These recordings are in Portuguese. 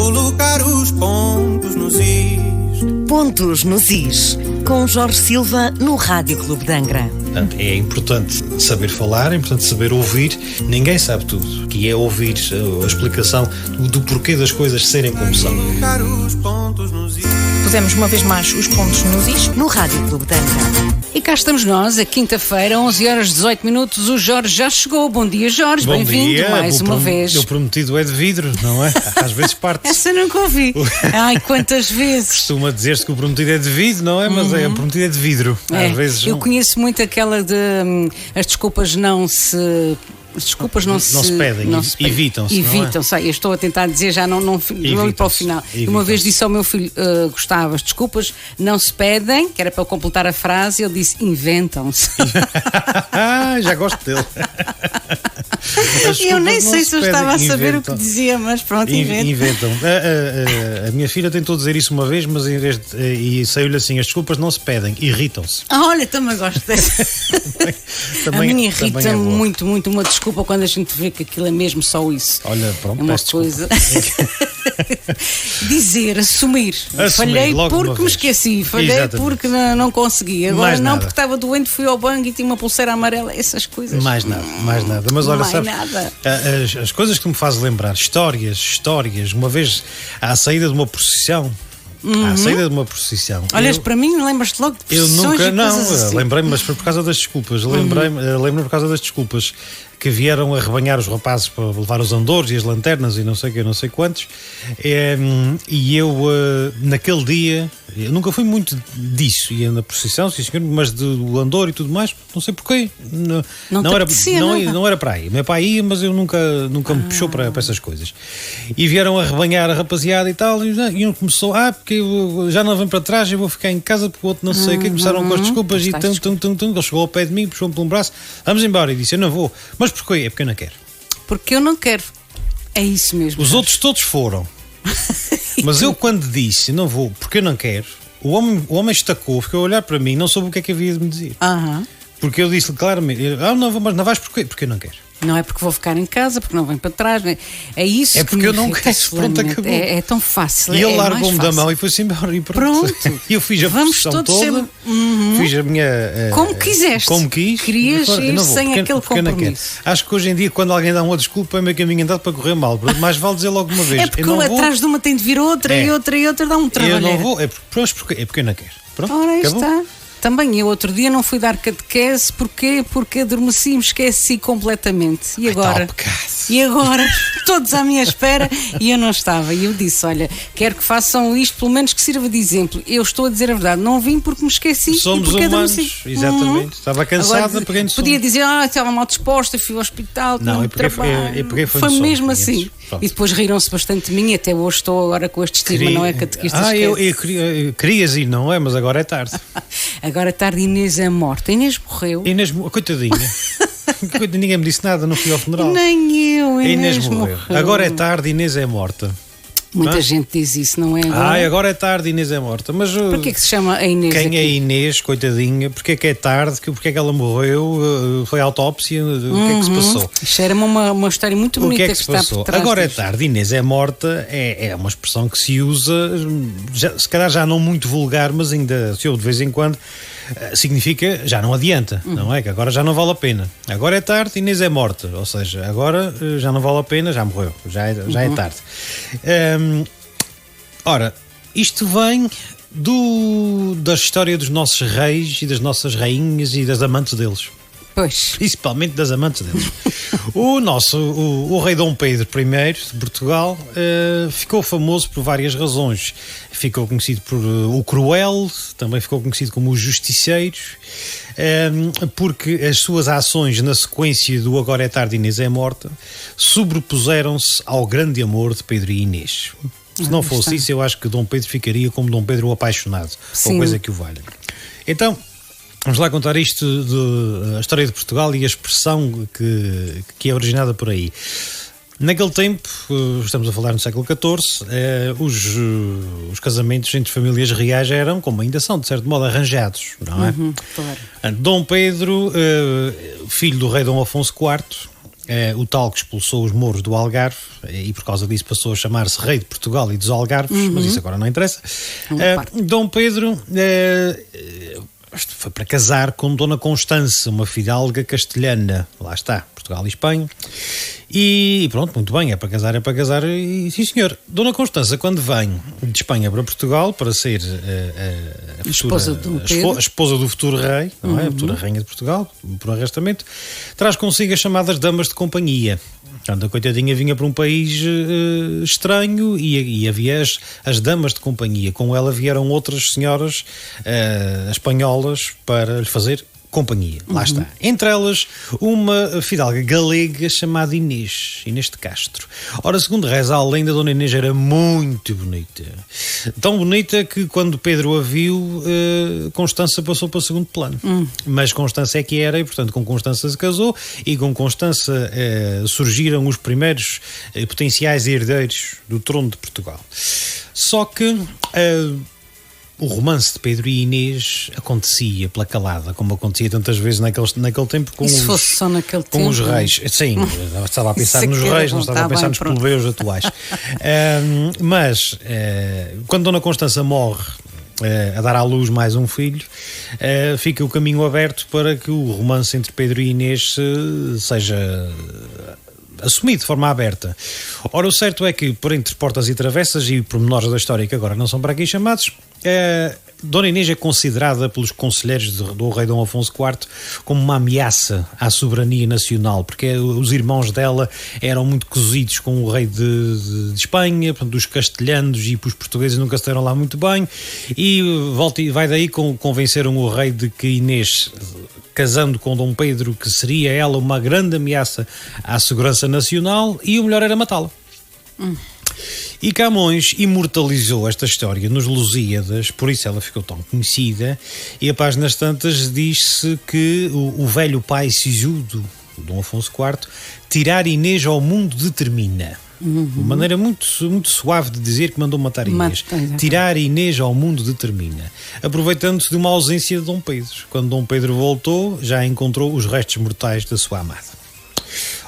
colocar os pontos nos is. Pontos nos is, com Jorge Silva no Rádio Clube de Angra. É importante saber falar, é importante saber ouvir. Ninguém sabe tudo, que é ouvir a explicação do porquê das coisas serem como são. Colocar os pontos nos is. Pusemos uma vez mais os pontos nos is. No Rádio Clube de Angra. E cá estamos nós, a quinta-feira, 11h18. O Jorge já chegou. Bom dia, Jorge. Bom Bem-vindo dia. mais uma vez. O prometido é de vidro, não é? Às vezes parte. Essa nunca ouvi. Ai, quantas vezes. Costuma dizer-se que o prometido é de vidro, não é? Mas o prometido é de vidro. Às vezes eu conheço muito aquela de as desculpas não se... As desculpas não se pedem, evitam-se. Evitam-se. Eu estou a tentar dizer, já não ir para o final. Uma vez disse ao meu filho, Gustavo, as desculpas não se pedem, que era para eu completar a frase, ele disse, inventam-se. Já gosto dele. Eu nem sei se eu estava a saber o que dizia, mas pronto, inventam. A minha filha tentou dizer isso uma vez, mas em vez e saiu-lhe assim, as desculpas não se pedem, irritam-se. Olha, também gosto dessa. A minha irrita muito uma desculpa quando a gente vê que aquilo é mesmo só isso. Olha, pronto, é uma coisa. Dizer, assumir. Falhei porque me esqueci, falhei. Exatamente. Porque não consegui. Agora não, porque estava doente, fui ao banco e tinha uma pulseira amarela, essas coisas. Mais nada. Mas olha, sabes, as coisas que me fazem lembrar, histórias, uma vez à saída de uma procissão. À saída de uma procissão. Olhas para mim, lembras-te logo de procissões? Eu nunca, assim. Lembrei-me, mas foi por causa das desculpas. Lembro-me por causa das desculpas que vieram a arrebanhar os rapazes para levar os andores e as lanternas e não sei quantos. E eu, naquele dia, eu nunca fui muito disso, ia na procissão, sim senhor, mas do andor e tudo mais, não sei porquê. Não era para aí. Meu pai ia, mas eu nunca me puxou para essas coisas. E vieram a arrebanhar a rapaziada e tal, e um começou, porque eu já não venho para trás, eu vou ficar em casa porque o outro não sei o que, começaram com as desculpas e ele chegou ao pé de mim, puxou-me por um braço, vamos embora, e disse, eu não vou. Mas porquê? É porque eu não quero. Porque eu não quero. É isso mesmo. Os outros todos foram. Mas eu quando disse não vou porque eu não quero, o homem estacou, ficou a olhar para mim, não soube o que é que havia de me dizer. Porque eu disse claramente, não vou, mas não vais porquê? Porque eu não quero. Não é porque vou ficar em casa, porque não venho para trás. É isso. É porque eu não quero. Pronto, acabou. É tão fácil. E ele largou-me da mão e foi-se embora. E pronto. E eu fiz a procissão toda. Fiz a minha. Como quiseste. Como quis. Querias ir sem aquele compromisso. Acho que hoje em dia, quando alguém dá uma desculpa, é meio caminho andado para correr mal. Mais vale dizer logo uma vez. É porque atrás de uma tem de vir outra e outra dá um trabalho. Eu não vou. É porque eu não quero. Pronto. Ora, aí está. Também eu outro dia não fui dar catequese porque adormeci e me esqueci completamente. E agora? Todos à minha espera e eu não estava. E eu disse, olha, quero que façam isto, pelo menos que sirva de exemplo. Eu estou a dizer a verdade, não vim porque me esqueci. Somos e porque humanos, estava Estava cansada, agora, peguei no sono. Podia dizer, estava mal disposta, fui ao hospital, não, foi mesmo assim. Pronto. E depois riram-se bastante de mim e até hoje estou agora com este estigma, não é, catequista? Eu querias ir, não é? Mas agora é tarde. Agora é tarde, Inês é morta. Inês morreu. Coitadinha. Ninguém me disse nada, não fui ao funeral. Nem eu, Inês morreu. Agora é tarde, Inês é morta. Muita gente diz isso, não é? Agora é tarde, Inês é morta. Mas porquê é que se chama a Inês? Quem é Inês, coitadinha? Porquê é que é tarde? Porquê é que ela morreu? Foi a autópsia? O que é que se passou? Isto era uma história muito bonita. O que é que se passou? Agora é tarde, Inês é morta. É uma expressão que se usa, se calhar já não muito vulgar, mas ainda se ouve de vez em quando. Significa já não adianta, não é? Que agora já não vale a pena. Agora é tarde, Inês é morta. Ou seja, agora já não vale a pena, já morreu. Já é tarde. Ora, isto vem da história dos nossos reis e das nossas rainhas e das amantes deles. Pois. Principalmente das amantes deles. O rei Dom Pedro I de Portugal ficou famoso por várias razões. Ficou conhecido por o cruel, também ficou conhecido como o justiceiro, porque as suas ações na sequência do Agora é tarde, Inês é morta sobrepuseram-se ao grande amor de Pedro e Inês. Se não fosse isso, eu acho que Dom Pedro ficaria como Dom Pedro o apaixonado. Sim. Ou coisa que o valha. Então, vamos lá contar isto a história de Portugal e a expressão que é originada por aí. Naquele tempo, estamos a falar no século XIV, os casamentos entre famílias reais eram, como ainda são, de certo modo, arranjados, não é? Claro. Dom Pedro, filho do rei Dom Afonso IV, o tal que expulsou os mouros do Algarve, e por causa disso passou a chamar-se Rei de Portugal e dos Algarves, mas isso agora não interessa. Dom Pedro foi para casar com Dona Constança, uma fidalga castelhana. Lá está, Portugal e Espanha. E pronto, muito bem, é para casar, e sim senhor. Dona Constança, quando vem de Espanha para Portugal para ser a esposa do futuro rei, não é? A futura rainha de Portugal, por arrastamento, traz consigo as chamadas damas de companhia. Portanto, a coitadinha vinha para um país estranho e havia as damas de companhia. Com ela vieram outras senhoras espanholas para lhe fazer companhia. Lá está. Entre elas, uma fidalga galega chamada Inês de Castro. Ora, segundo reza a lenda, Dona Inês era muito bonita. Tão bonita que quando Pedro a viu, Constança passou para o segundo plano. Mas Constança é que era, e portanto com Constança se casou, e com Constança surgiram os primeiros potenciais herdeiros do trono de Portugal. Só que o romance de Pedro e Inês acontecia pela calada, como acontecia tantas vezes naquele tempo com, se fosse só naquele tempo, os reis. Sim, estava a pensar nos reis, não estava a pensar nos plebeus atuais. Mas quando Dona Constança morre, a dar à luz mais um filho, fica o caminho aberto para que o romance entre Pedro e Inês seja assumido de forma aberta. Ora, o certo é que, por entre portas e travessas e pormenores da história que agora não são para aqui chamados, Dona Inês é considerada pelos conselheiros do rei Dom Afonso IV como uma ameaça à soberania nacional, porque os irmãos dela eram muito cozidos com o rei de Espanha, portanto, os castelhanos, e os portugueses nunca se deram lá muito bem, e vai daí convenceram o rei de que Inês, casando com Dom Pedro, que seria ela uma grande ameaça à segurança nacional, e o melhor era matá-la. E Camões imortalizou esta história nos Lusíadas, por isso ela ficou tão conhecida, e a páginas tantas diz-se que o velho pai sisudo, Dom Afonso IV, tirar Inês ao mundo determina. Uma maneira muito, muito suave de dizer que mandou matar Inês. Tirar Inês ao mundo determina. Aproveitando-se de uma ausência de Dom Pedro. Quando Dom Pedro voltou, já encontrou os restos mortais da sua amada.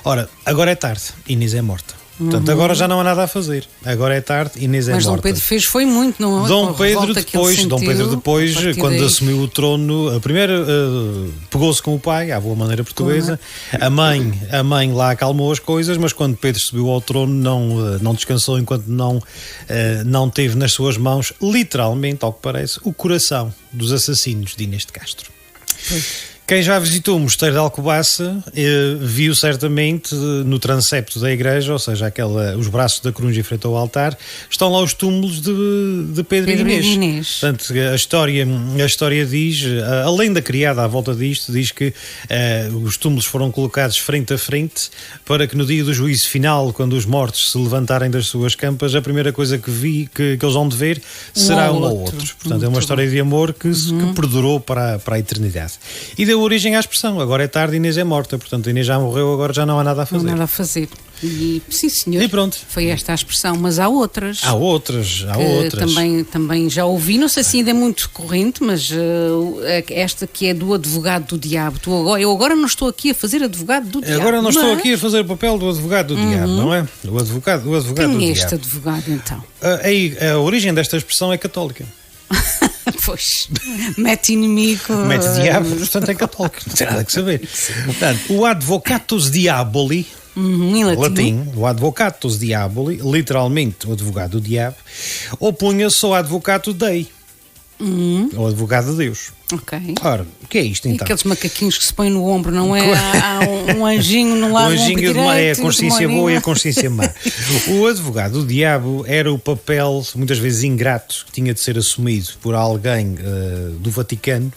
Ora, agora é tarde, Inês é morta. Portanto, agora já não há nada a fazer. Agora é tarde, Inês é morta. Mas Dom Pedro fez foi muito, não é? Dom Pedro depois, quando assumiu o trono, primeiro pegou-se com o pai, à boa maneira portuguesa. A mãe lá acalmou as coisas, mas quando Pedro subiu ao trono não descansou enquanto não teve nas suas mãos, literalmente, ao que parece, o coração dos assassinos de Inês de Castro. Quem já visitou o Mosteiro de Alcobaça viu certamente no transepto da igreja, ou seja, os braços da cruz em frente ao altar, estão lá os túmulos de Pedro e Inês. Portanto, a história diz, a lenda criada à volta disto, diz que os túmulos foram colocados frente a frente para que no dia do juízo final, quando os mortos se levantarem das suas campas, a primeira coisa que eles vão de ver será um ao outro. Portanto, é uma história de amor que perdurou para a eternidade. E deu origem à expressão, agora é tarde, Inês é morta. Portanto, Inês já morreu, agora já não há nada a fazer. Não há nada a fazer. E, sim, senhor. E pronto. Foi esta a expressão, mas há outras. Há outras. Também já ouvi, não sei se ainda é muito corrente, mas esta que é do advogado do diabo. Eu agora não estou aqui a fazer advogado do diabo. Agora não estou aqui a fazer o papel do advogado do diabo, não é? O advogado do diabo. Quem é este advogado, então? A origem desta expressão é católica. Pois, mete inimigo. Mete diabo, portanto é católico, não tem nada que saber. Portanto, o advocatus diaboli, em latim, o advocatus diaboli, literalmente o advogado do diabo, opunha-se ao advocato dei, o advogado de Deus. Ok. Ora, o que é isto então? E aqueles macaquinhos que se põem no ombro, não é? Há um anjinho no lado do ombro direito. É a consciência boa e a consciência má. O advogado do diabo era o papel, muitas vezes ingrato, que tinha de ser assumido por alguém do Vaticano,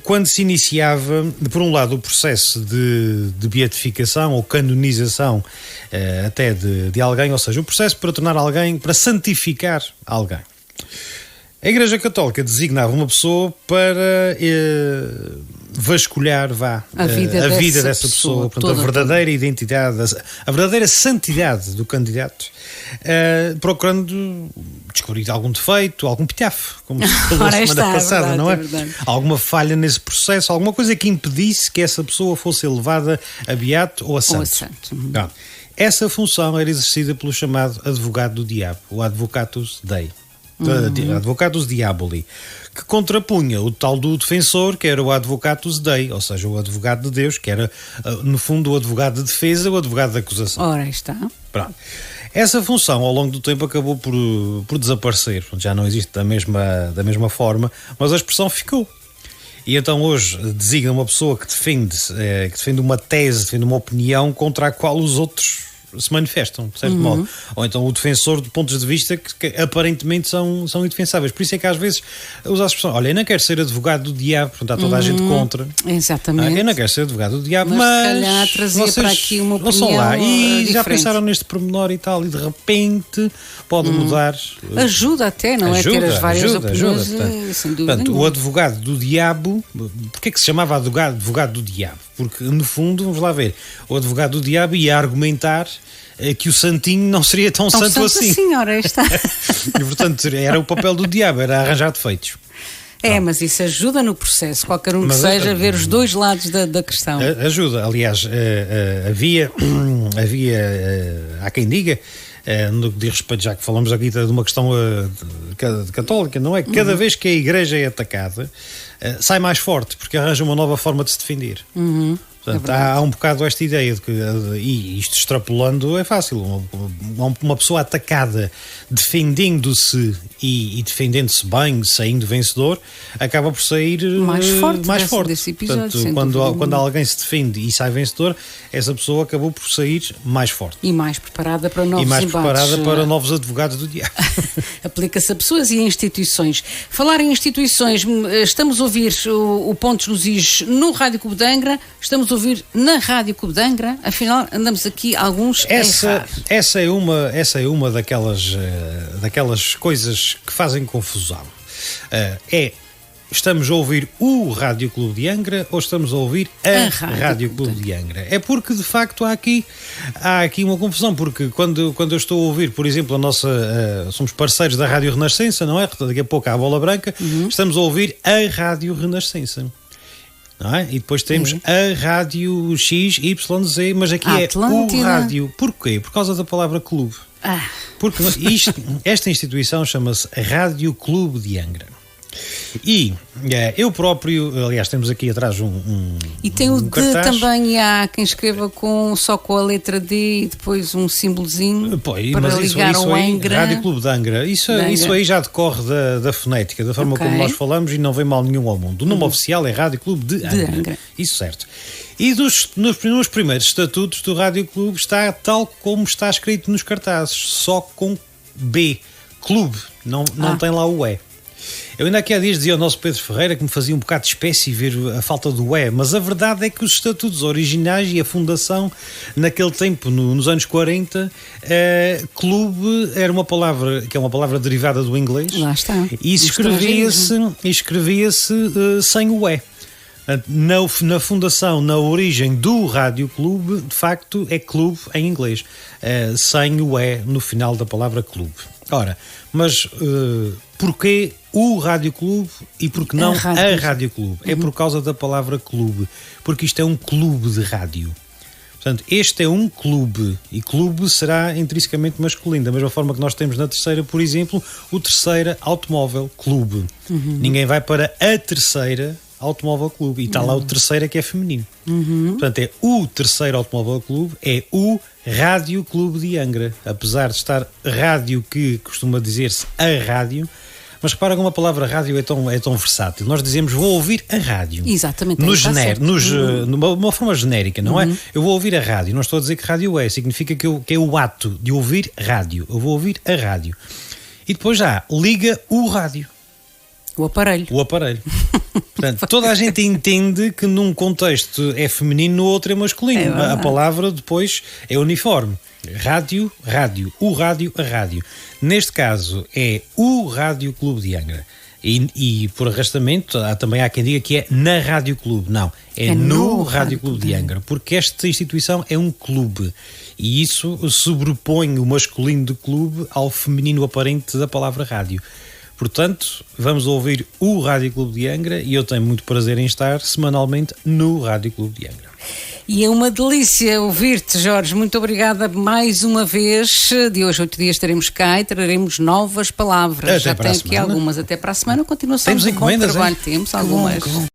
quando se iniciava, por um lado, o processo de beatificação ou canonização até de alguém, ou seja, o processo para tornar alguém, para santificar alguém. A Igreja Católica designava uma pessoa para vasculhar a vida dessa pessoa, portanto, a verdadeira identidade, a verdadeira santidade do candidato, procurando descobrir algum defeito, algum piafo, como se falou a semana passada, não é? Alguma falha nesse processo, alguma coisa que impedisse que essa pessoa fosse elevada a beato ou a santo. Essa função era exercida pelo chamado advogado do diabo, o advocatus Dei. Advocatus Diaboli, que contrapunha o tal do defensor, que era o advocatus Dei, ou seja, o advogado de Deus, que era, no fundo, o advogado de defesa, o advogado de acusação. Ora, está. Pronto. Essa função, ao longo do tempo, acabou por desaparecer. Já não existe da mesma forma, mas a expressão ficou. E então hoje designa uma pessoa que defende uma tese, defende uma opinião contra a qual os outros se manifestam, de certo modo. Ou então o defensor de pontos de vista que aparentemente são indefensáveis. Por isso é que às vezes usa a expressão: olha, eu não quero ser advogado do diabo, portanto há toda a gente contra. Exatamente. Eu não quero ser advogado do diabo, mas se calhar trazia para aqui uma opinião lá e diferente. Já pensaram neste pormenor e tal, e de repente pode mudar. Ajuda até, não é? Ter as várias opiniões, sem dúvida. Portanto, o advogado do diabo, porque é que se chamava advogado do diabo? Porque, no fundo, vamos lá ver, o advogado do diabo ia argumentar que o santinho não seria tão santo assim. Senhora, está. E, portanto, era o papel do diabo, era arranjar defeitos. Mas isso ajuda no processo, qualquer um que seja, ver os dois lados da questão. Ajuda, aliás, há quem diga, no que diz respeito, já que falamos aqui de uma questão católica, não é? Cada vez que a Igreja é atacada, sai mais forte, porque arranja uma nova forma de se defender. Portanto, há um bocado esta ideia de que, e isto extrapolando é fácil, uma pessoa atacada defendendo-se e defendendo-se bem, saindo vencedor, acaba por sair mais forte. Desse episódio, portanto, quando alguém se defende e sai vencedor, essa pessoa acabou por sair mais forte. E mais preparada para novos embates. Preparada para novos advogados do diabo. Aplica-se a pessoas e a instituições. Falar em instituições, estamos a ouvir o Pontos nos Is no Rádio Clube de Angra, estamos a ouvir na Rádio Clube de Angra, afinal andamos aqui alguns essa é uma daquelas coisas que fazem confusão. Estamos a ouvir o Rádio Clube de Angra ou estamos a ouvir a Rádio Clube de Angra? É porque, de facto, há aqui uma confusão, porque quando eu estou a ouvir, por exemplo, somos parceiros da Rádio Renascença, não é? Daqui a pouco há a Bola Branca, estamos a ouvir a Rádio Renascença. Não é? E depois temos a Rádio XYZ, mas aqui Atlântida. É o rádio. Porquê? Por causa da palavra clube. Porque esta instituição chama-se Rádio Clube de Angra. E eu próprio, aliás, temos aqui atrás e tem o D cartaz. também, há quem escreva só com a letra D e depois um símbolozinho para ligar ao Angra. Rádio Clube de Angra. Isso aí já decorre da fonética, da forma como nós falamos, e não vem mal nenhum ao mundo. O nome oficial é Rádio Clube de Angra. Isso certo. E nos primeiros estatutos do Rádio Clube está tal como está escrito nos cartazes, só com B. Clube. Não tem lá o E. Eu ainda aqui há dias dizia ao nosso Pedro Ferreira que me fazia um bocado de espécie ver a falta do E, mas a verdade é que os estatutos originais e a fundação, naquele tempo, nos anos 40, clube era uma palavra que é uma palavra derivada do inglês. Lá está. E escrevia-se sem o E. Na fundação, na origem do Rádio Clube, de facto é clube em inglês, sem o E no final da palavra clube. Ora, mas porquê o Rádio Clube e porque não a Rádio Clube? É por causa da palavra clube, porque isto é um clube de rádio. Portanto, este é um clube, e clube será intrinsecamente masculino, da mesma forma que nós temos na Terceira, por exemplo, o Terceira Automóvel Clube. Ninguém vai para a Terceira Automóvel Clube, e está lá o Terceira que é feminino. Portanto, é o Terceiro Automóvel Clube, é o Rádio Clube de Angra, apesar de estar rádio, que costuma dizer-se a rádio. Mas repara como a palavra rádio é tão versátil. Nós dizemos vou ouvir a rádio. Exatamente. Numa forma genérica, não é? Eu vou ouvir a rádio. Não estou a dizer que rádio é. Significa que é o ato de ouvir rádio. Eu vou ouvir a rádio. E depois liga o rádio. O aparelho. Portanto, toda a gente entende que num contexto é feminino, no outro é masculino. A palavra depois é uniforme. Rádio, o rádio, a rádio. Neste caso é o Rádio Clube de Angra. E por arrastamento, também há quem diga que é na Rádio Clube. Não, é no Rádio Clube de Angra, porque esta instituição é um clube e isso sobrepõe o masculino do clube ao feminino aparente da palavra rádio. Portanto, vamos ouvir o Rádio Clube de Angra e eu tenho muito prazer em estar semanalmente no Rádio Clube de Angra. E é uma delícia ouvir-te, Jorge. Muito obrigada mais uma vez. De hoje a 8 dias estaremos cá e traremos novas palavras. Até já para tem a aqui semana. algumas até para a semana. Continuação Temos de bom encomendas, trabalho. hein? Temos algumas. Que bom.